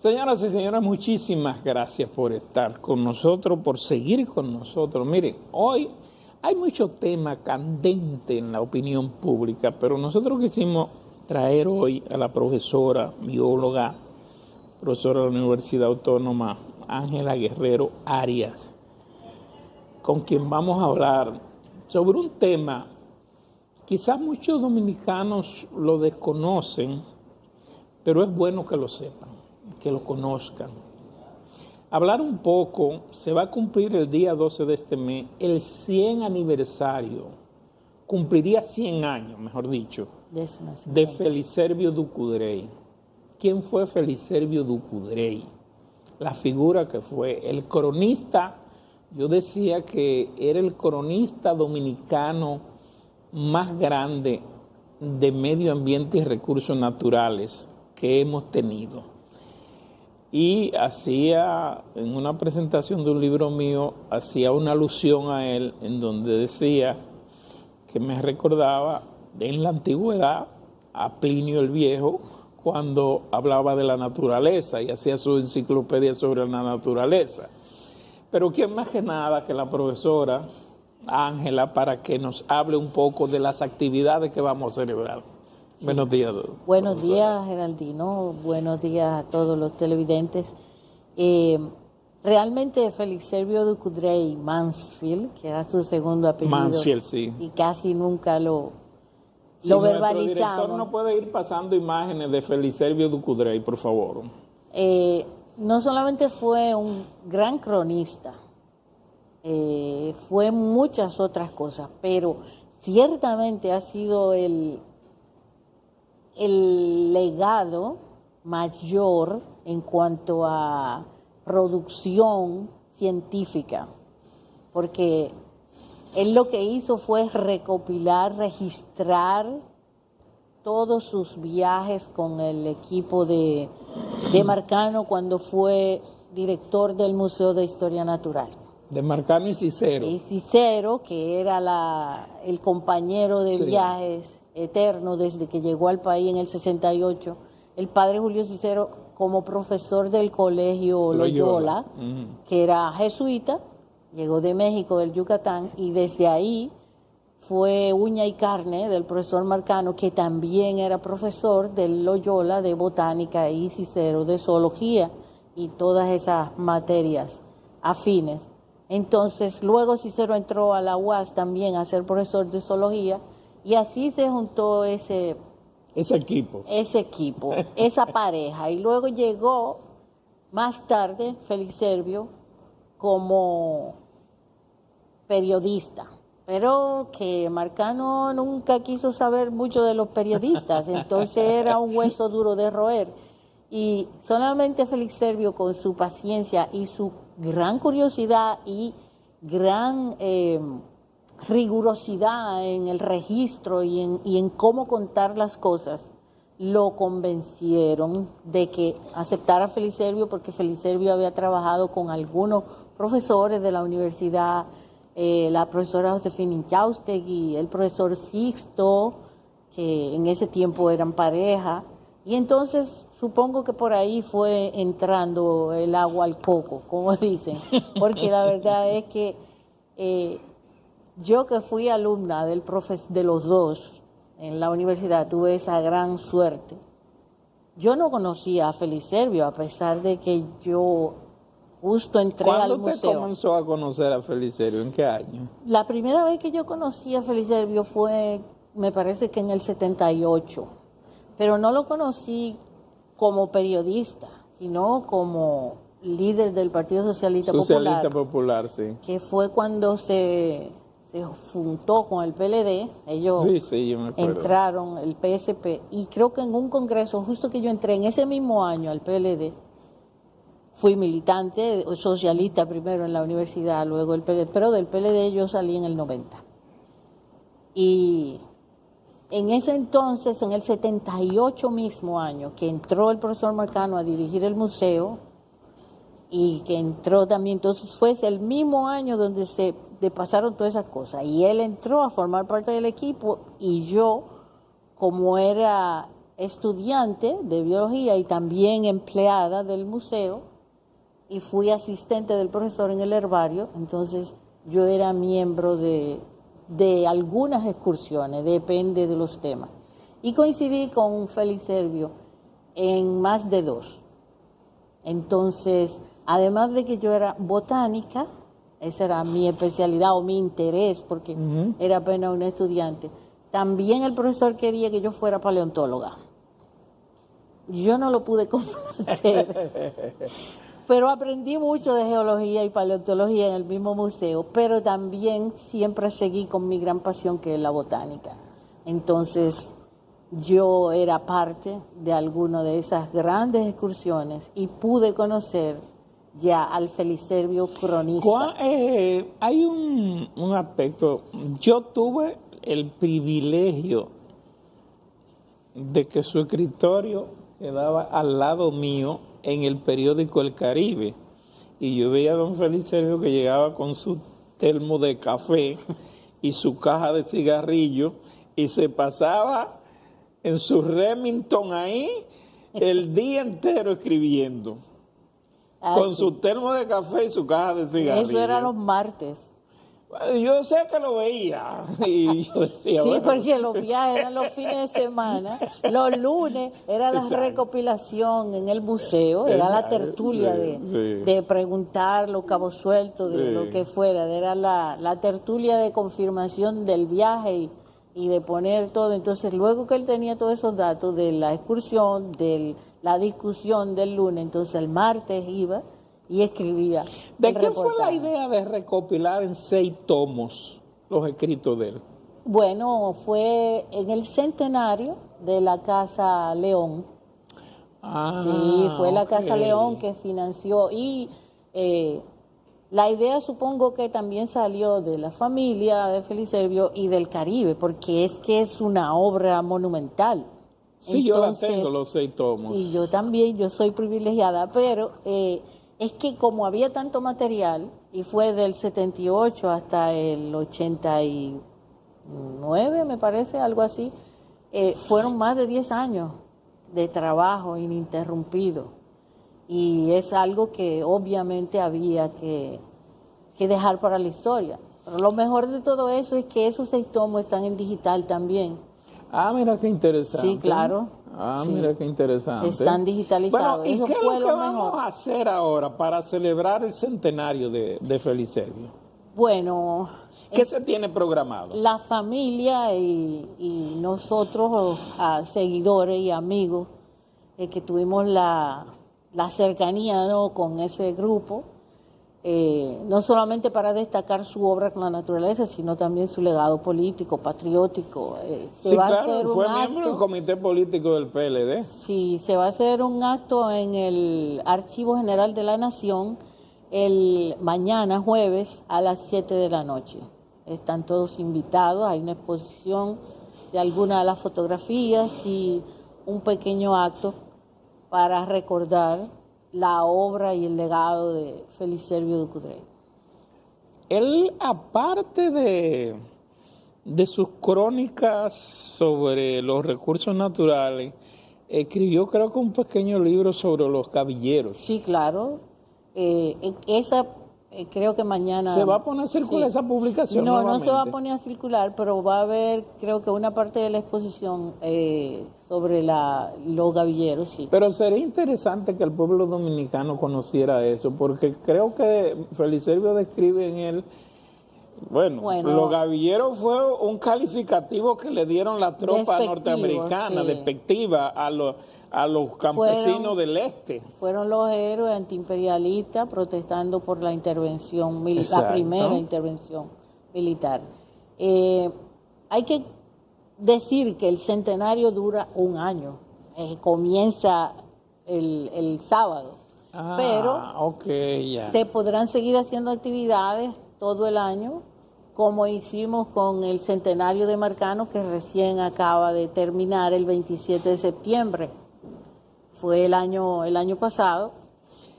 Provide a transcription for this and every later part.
Señoras y señores, muchísimas gracias por estar con nosotros, por seguir con nosotros. Miren, hoy hay mucho tema candente en la opinión pública, pero nosotros quisimos traer hoy a la profesora, bióloga, profesora de la Universidad Autónoma, Ángela Guerrero Arias, con quien vamos a hablar sobre un tema, quizás muchos dominicanos lo desconocen, pero es bueno que lo sepan, que lo conozcan. Hablar un poco, se va a cumplir el día 12 de este mes, el 100 aniversario, cumpliría 100 años, mejor dicho, de Feliservio Ducudrey. ¿Quién fue Feliservio Ducudrey? La figura que fue, el cronista, yo decía que era el cronista dominicano más grande de medio ambiente y recursos naturales que hemos tenido. Y hacía, en una presentación de un libro mío, hacía una alusión a él en donde decía que me recordaba en la antigüedad a Plinio el Viejo cuando hablaba de la naturaleza y hacía su enciclopedia sobre la naturaleza. Pero quién más que nada que la profesora Ángela para que nos hable un poco de las actividades que vamos a celebrar. Sí. Buenos días. Buenos días, Geraldino. Buenos días a todos los televidentes. Realmente Feliservio Ducudrey Mansfield, que era su segundo apellido, Mansfield, sí. Y casi nunca lo Nuestro verbalizamos. director no puede ir pasando imágenes de Feliservio Ducudrey, por favor. No solamente fue un gran cronista, fue muchas otras cosas, pero ciertamente ha sido el legado mayor en cuanto a producción científica, porque él lo que hizo fue recopilar, registrar todos sus viajes con el equipo de Marcano cuando fue director del Museo de Historia Natural. De Marcano y Cicero. Y Cicero, que era el compañero de viajes eterno desde que llegó al país en el 68. El padre Julio Cicero, como profesor del colegio Loyola, que era jesuita, llegó de México, del Yucatán, y desde ahí fue uña y carne del profesor Marcano, que también era profesor del Loyola de botánica, y Cicero de zoología y todas esas materias afines. Entonces, luego Cicero entró a la UAS también a ser profesor de zoología, y así se juntó ese equipo, esa pareja. Y luego llegó más tarde Feliservio como periodista, pero que Marcano nunca quiso saber mucho de los periodistas, entonces era un hueso duro de roer. Y solamente Feliservio, con su paciencia y su gran curiosidad y gran rigurosidad en el registro y en cómo contar las cosas, lo convencieron de que aceptara a Feliservio, porque Feliservio había trabajado con algunos profesores de la universidad, la profesora Josefina Inchaustegui, el profesor Sixto, que en ese tiempo eran pareja, y entonces supongo que por ahí fue entrando el agua al coco, como dicen, porque la verdad es que yo, que fui alumna de los dos en la universidad, tuve esa gran suerte. Yo no conocía a Feliservio, a pesar de que yo justo entré al museo. ¿Cuándo usted comenzó a conocer a Feliservio? ¿En qué año? La primera vez que yo conocí a Feliservio fue, me parece que en el 78, pero no lo conocí como periodista, sino como líder del Partido Socialista Popular, sí. Que fue cuando se juntó con el PLD, ellos yo me acuerdo. entraron, el PSP, y creo que en un congreso, justo que yo entré en ese mismo año al PLD, fui militante socialista primero en la universidad, luego el PLD, pero del PLD yo salí en el 90. Y en ese entonces, en el 78 mismo año, que entró el profesor Marcano a dirigir el museo, y que entró también, entonces fue el mismo año donde pasaron todas esas cosas, y él entró a formar parte del equipo, y yo, como era estudiante de biología y también empleada del museo y fui asistente del profesor en el herbario, entonces yo era miembro de algunas excursiones, depende de los temas. Y coincidí con Félix Servio en más de 2. Entonces, además de que yo era botánica, esa era mi especialidad o mi interés, porque era apenas una estudiante, también el profesor quería que yo fuera paleontóloga. Yo no lo pude complacer, pero aprendí mucho de geología y paleontología en el mismo museo, pero también siempre seguí con mi gran pasión que es la botánica. Entonces, yo era parte de alguna de esas grandes excursiones y pude conocer ya al Félix Servio cronista. Hay un aspecto, yo tuve el privilegio de que su escritorio quedaba al lado mío en el periódico El Caribe y yo veía a don Félix Servio que llegaba con su termo de café y su caja de cigarrillos y se pasaba en su Remington ahí el día entero escribiendo. Con su termo de café y su caja de cigarrillos. Eso era los martes. Bueno, yo sé que lo veía y yo decía, sí, bueno, porque los viajes eran los fines de semana, los lunes era la recopilación en el museo, era la tertulia de preguntar los cabos sueltos, de lo que fuera, era la tertulia de confirmación del viaje y de poner todo. Entonces, luego que él tenía todos esos datos de la excursión, de la discusión del lunes, entonces el martes iba y escribía. ¿De qué fue la idea de recopilar en 6 tomos los escritos de él? Bueno, fue en el centenario de la Casa León. Sí, fue la Casa León que financió y la idea supongo que también salió de la familia de Félix Servio y del Caribe, porque es que es una obra monumental. Sí, entonces, yo la tengo, los 6 tomos. Y yo también, yo soy privilegiada, pero es que como había tanto material, y fue del 78 hasta el 89, me parece, algo así, fueron más de 10 años de trabajo ininterrumpido. Y es algo que obviamente había que dejar para la historia. Pero lo mejor de todo eso es que esos 6 tomos están en digital también. Ah, mira qué interesante. Sí, claro. Ah, sí. Mira qué interesante. Están digitalizados. Bueno, ¿y eso qué fue es lo que vamos a hacer ahora para celebrar el centenario de Félix Servio? Bueno, ¿qué se tiene programado? La familia y nosotros, seguidores y amigos, que tuvimos la cercanía, ¿no?, con ese grupo, no solamente para destacar su obra con la naturaleza, sino también su legado político, patriótico. Sí, claro, fue miembro del comité político del PLD. Sí, se va a hacer un acto en el Archivo General de la Nación el mañana, jueves, a las 7 de la noche. Están todos invitados, hay una exposición de algunas de las fotografías y un pequeño acto para recordar la obra y el legado de Félix Servio Ducudrey. Él, aparte de sus crónicas sobre los recursos naturales, escribió creo que un pequeño libro sobre los gavilleros. Sí, claro. Creo que mañana... ¿Se va a poner a circular esa publicación? No, nuevamente? No se va a poner a circular, pero va a haber, creo que una parte de la exposición sobre los gavilleros, sí. Pero sería interesante que el pueblo dominicano conociera eso, porque creo que Félix Servio describe en él, bueno, los gavilleros fue un calificativo que le dieron la tropa norteamericana, sí, despectiva a los campesinos del este. Fueron los héroes antiimperialistas protestando por la intervención militar, la primera intervención militar. Hay que decir que el centenario dura un año, comienza el sábado, pero se podrán seguir haciendo actividades todo el año, como hicimos con el centenario de Marcano, que recién acaba de terminar el 27 de septiembre. Fue el año pasado,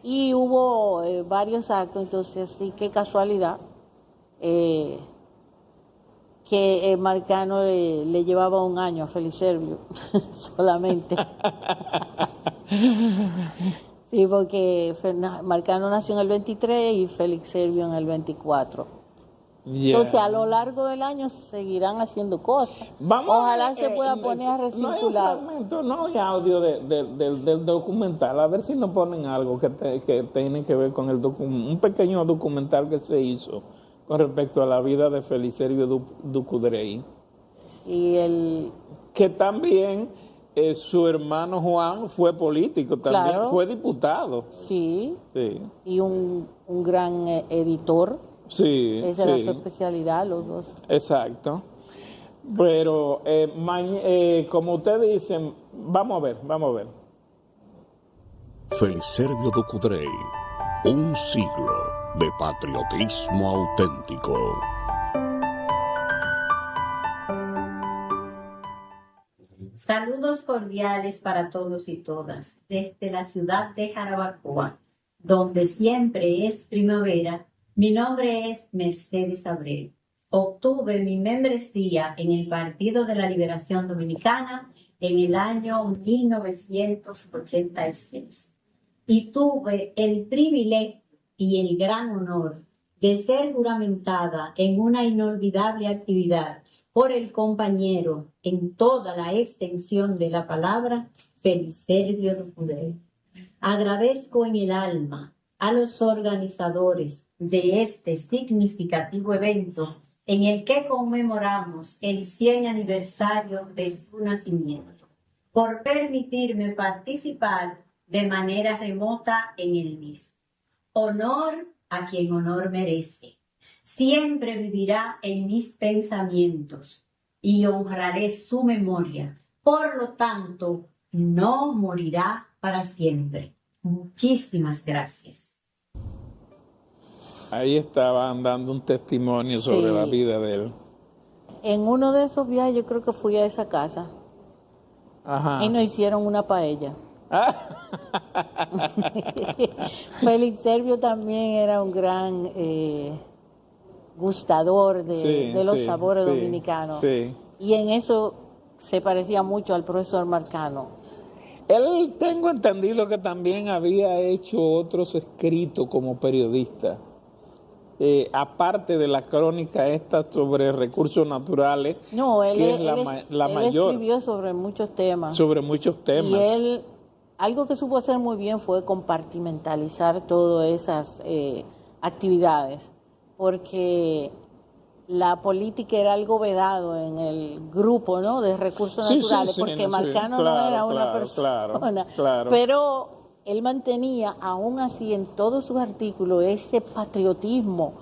y hubo varios actos, entonces sí, qué casualidad que que Marcano le llevaba un año a Félix Servio, solamente. Sí, porque Marcano nació en el 23 y Félix Servio en el 24. Yeah. Entonces, a lo largo del año se seguirán haciendo cosas. Ojalá se pueda poner a recircular. No hay un fragmento, no hay audio del documental. A ver si nos ponen algo que tiene que ver con un pequeño documental que se hizo con respecto a la vida de Félix Servio Ducudrey. Y que también su hermano Juan fue político, también claro. Fue diputado. Sí. Y un gran editor. Sí. Esa era su especialidad, los dos. Exacto. Pero, como ustedes dicen, vamos a ver. Félix Servio Ducudrey, un siglo de patriotismo auténtico. Saludos cordiales para todos y todas desde la ciudad de Jarabacoa, donde siempre es primavera. Mi nombre es Mercedes Abreu. Obtuve mi membresía en el Partido de la Liberación Dominicana en el año 1986 y tuve el privilegio y el gran honor de ser juramentada en una inolvidable actividad por el compañero en toda la extensión de la palabra, Félix Servio Ducudrey. Agradezco en el alma a los organizadores de este significativo evento en el que conmemoramos el 100 aniversario de su nacimiento, por permitirme participar de manera remota en el mismo. Honor a quien honor merece. Siempre vivirá en mis pensamientos y honraré su memoria. Por lo tanto, no morirá para siempre. Muchísimas gracias. Ahí estaban dando un testimonio sobre la vida de él. En uno de esos viajes yo creo que fui a esa casa. Ajá. Y nos hicieron una paella. Félix Servio también era un gran gustador de los sabores dominicanos. Sí. Y en eso se parecía mucho al profesor Marcano. Él, tengo entendido que también había hecho otros escritos como periodista. Aparte de la crónica esta sobre recursos naturales, no, él mayor. Escribió sobre muchos temas. Y él, algo que supo hacer muy bien fue compartimentalizar todas esas actividades, porque la política era algo vedado en el grupo, ¿no?, de recursos naturales, porque Marcano no era una persona, pero él mantenía, aún así, en todos sus artículos, ese patriotismo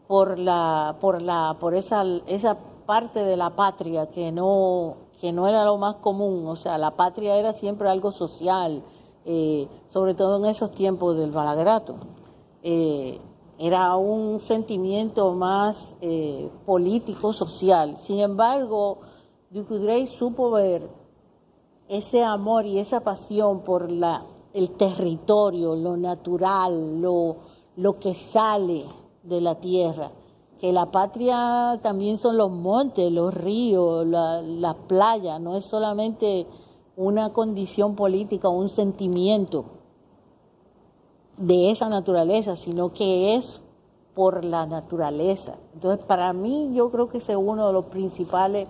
por esa parte de la patria que no era lo más común. O sea, la patria era siempre algo social, sobre todo en esos tiempos del Balaguerato. Era un sentimiento más político, social. Sin embargo, Ducudrey supo ver ese amor y esa pasión por el territorio, lo natural, lo que sale de la tierra, que la patria también son los montes, los ríos, la playa, no es solamente una condición política o un sentimiento de esa naturaleza, sino que es por la naturaleza. Entonces, para mí, yo creo que ese es uno de los principales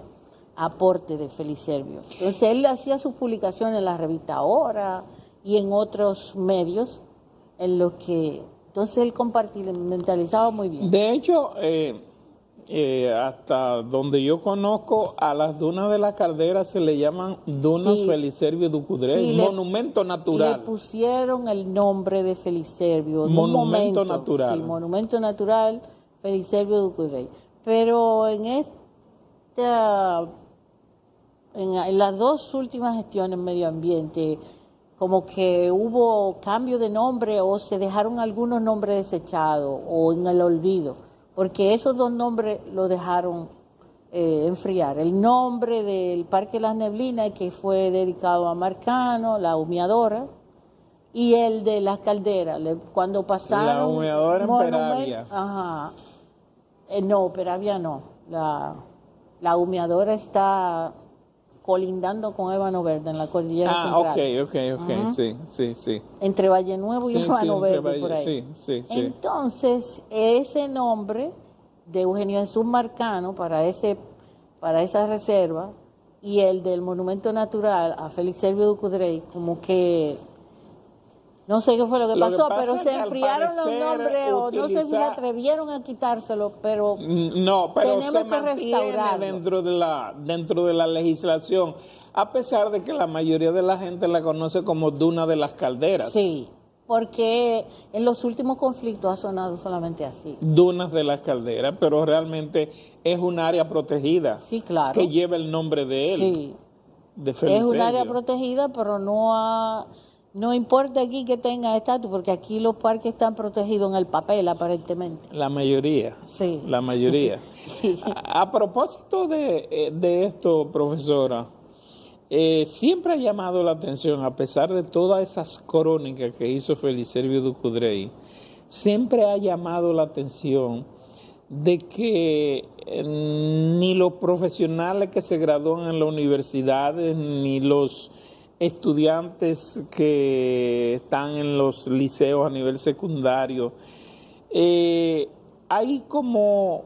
aportes de Félix Servio. Entonces, él hacía sus publicaciones en la revista Hora y en otros medios, en los que entonces él compartimentalizaba muy bien. De hecho, hasta donde yo conozco, a las dunas de la Caldera se le llaman dunas Félix Servio Ducudrey, monumento natural. Le pusieron el nombre de Félix Servio. Monumento natural. Sí, monumento natural Félix Servio Ducudrey. Pero en las dos últimas gestiones en medio ambiente, como que hubo cambio de nombre o se dejaron algunos nombres desechados o en el olvido, porque esos dos nombres lo dejaron enfriar. El nombre del Parque Las Neblinas, que fue dedicado a Marcano, la humeadora, y el de las calderas, cuando pasaron... La humeadora en Peravia. Ajá. No, Peravia no. La humeadora está colindando con Ébano Verde en la cordillera central. Ok, sí. Entre Valle Nuevo y Ébano Verde, por ahí. Sí. Entonces, ese nombre de Eugenio Jesús Marcano para esa reserva y el del Monumento Natural a Félix Servio Ducudrey, como que no sé qué fue lo que pasó, pero se enfriaron los nombres o no se atrevieron a quitárselo, pero no, pero tenemos se que mantiene restaurarlo. dentro de la legislación, a pesar de que la mayoría de la gente la conoce como Duna de las Calderas. Sí, porque en los últimos conflictos ha sonado solamente así. Dunas de las Calderas, pero realmente es un área protegida. Sí, claro. Que lleva el nombre de él. Sí. De Félix Es un área Servio. protegida, pero no importa aquí que tenga estatus, porque aquí los parques están protegidos en el papel, aparentemente. La mayoría. Sí. La mayoría. A propósito de esto, profesora, siempre ha llamado la atención, a pesar de todas esas crónicas que hizo Félix Servio Ducudrey, siempre ha llamado la atención de que ni los profesionales que se gradúan en las universidades, ni los estudiantes que están en los liceos a nivel secundario, hay como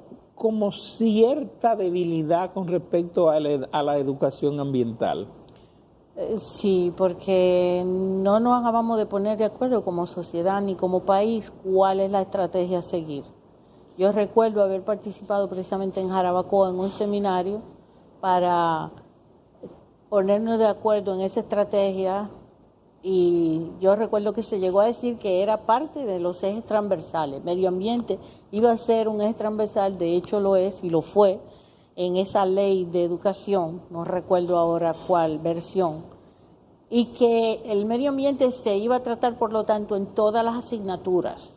cierta debilidad con respecto a la educación ambiental. Sí, porque no nos acabamos de poner de acuerdo como sociedad ni como país cuál es la estrategia a seguir. Yo recuerdo haber participado precisamente en Jarabacoa en un seminario para ponernos de acuerdo en esa estrategia, y yo recuerdo que se llegó a decir que era parte de los ejes transversales. Medio ambiente iba a ser un eje transversal, de hecho lo es y lo fue en esa ley de educación, no recuerdo ahora cuál versión, y que el medio ambiente se iba a tratar por lo tanto en todas las asignaturas,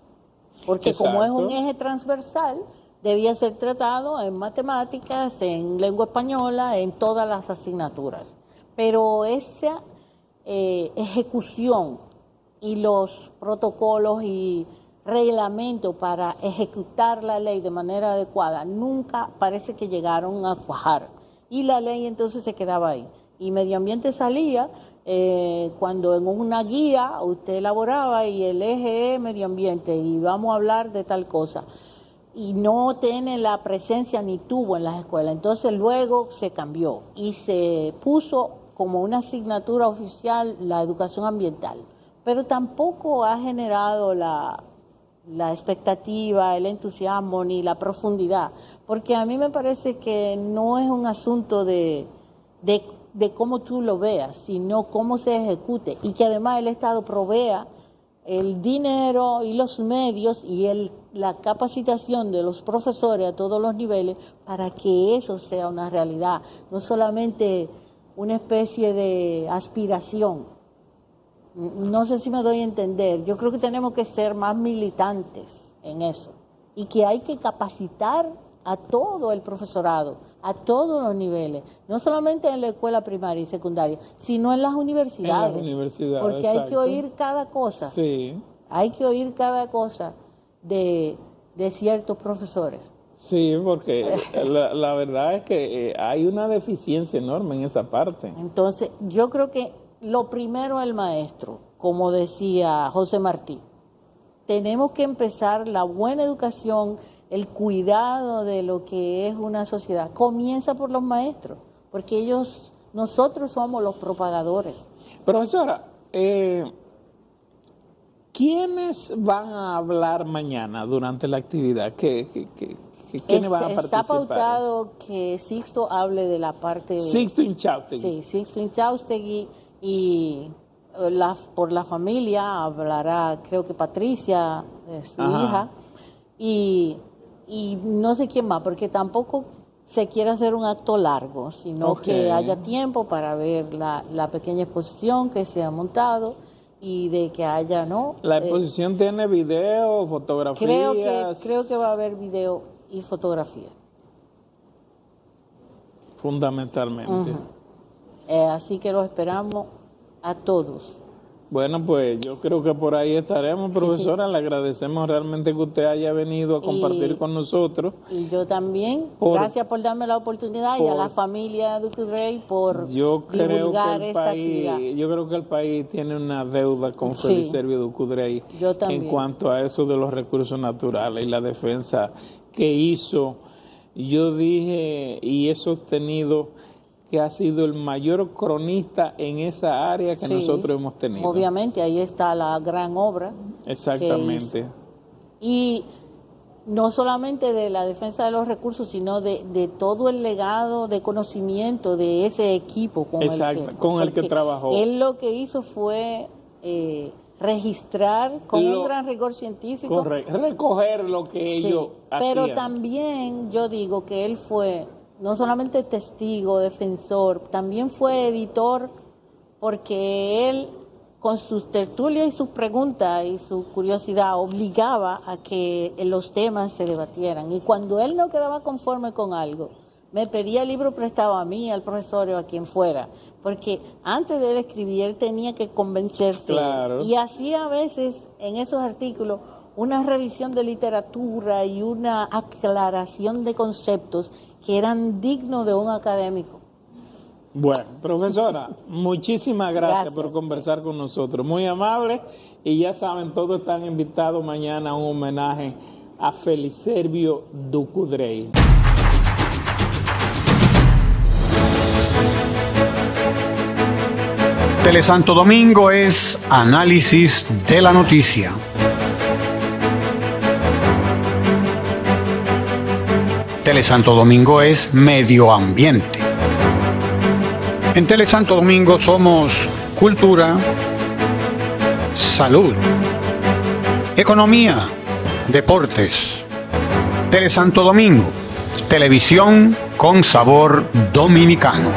porque como es un eje transversal, debía ser tratado en matemáticas, en lengua española, en todas las asignaturas. Pero esa ejecución y los protocolos y reglamentos para ejecutar la ley de manera adecuada nunca parece que llegaron a cuajar. Y la ley entonces se quedaba ahí. Y medio ambiente salía cuando en una guía usted elaboraba y el eje es medio ambiente y vamos a hablar de tal cosa. Y no tiene la presencia ni tuvo en las escuelas. Entonces luego se cambió y se puso como una asignatura oficial la educación ambiental, pero tampoco ha generado la expectativa, el entusiasmo ni la profundidad, porque a mí me parece que no es un asunto de cómo tú lo veas, sino cómo se ejecute, y que además el Estado provea el dinero y los medios y la capacitación de los profesores a todos los niveles para que eso sea una realidad, no solamente una especie de aspiración. No sé si me doy a entender. Yo creo que tenemos que ser más militantes en eso y que hay que capacitar a todo el profesorado, a todos los niveles, no solamente en la escuela primaria y secundaria, sino en las universidades. En las universidades, porque hay que oír cada cosa. Sí. Hay que oír cada cosa de ciertos profesores. Sí, porque la verdad es que hay una deficiencia enorme en esa parte. Entonces, yo creo que lo primero es el maestro, como decía José Martí. Tenemos que empezar la buena educación, el cuidado de lo que es una sociedad. Comienza por los maestros, porque nosotros somos los propagadores. Profesora, ¿quiénes van a hablar mañana durante la actividad? ¿Quiénes van a participar? Está pautado que Sixto hable de la parte... Sixto Inchaustegui. Sí, Sixto Inchaustegui, y por la familia hablará, creo que Patricia, su hija, y no sé quién más, porque tampoco se quiere hacer un acto largo, sino que haya tiempo para ver la pequeña exposición que se ha montado y de que haya, ¿no? La exposición tiene video, fotografías. Creo que va a haber video y fotografía. Fundamentalmente. Así que los esperamos a todos. Bueno, pues yo creo que por ahí estaremos, profesora. Le agradecemos realmente que usted haya venido a compartir con nosotros. Y yo también. Gracias por darme la oportunidad y a la familia de Ducurey por divulgar esta actividad. Yo creo que el país tiene una deuda con Félix Servio Ducurey en cuanto a eso de los recursos naturales y la defensa que hizo. Yo dije y he sostenido que ha sido el mayor cronista en esa área que nosotros hemos tenido. Obviamente, ahí está la gran obra. Exactamente. Y no solamente de la defensa de los recursos, sino de todo el legado de conocimiento de ese equipo con el que trabajó. Él lo que hizo fue registrar con un gran rigor científico. Recoger lo que ellos hacían. Pero también yo digo que él fue no solamente testigo, defensor, también fue editor, porque él, con sus tertulias y sus preguntas y su curiosidad, obligaba a que los temas se debatieran. Y cuando él no quedaba conforme con algo, me pedía el libro prestado a mí, al profesor o a quien fuera, porque antes de él escribir, él tenía que convencerse. Claro. Y hacía a veces en esos artículos una revisión de literatura y una aclaración de conceptos que eran dignos de un académico. Bueno, profesora, muchísimas gracias por conversar con nosotros. Muy amable, y ya saben, todos están invitados mañana a un homenaje a Félix Servio Ducurey. Telesanto Domingo es análisis de la noticia. Telesanto Domingo es medio ambiente. En Telesanto Domingo somos cultura, salud, economía, deportes. Telesanto Domingo, televisión con sabor dominicano.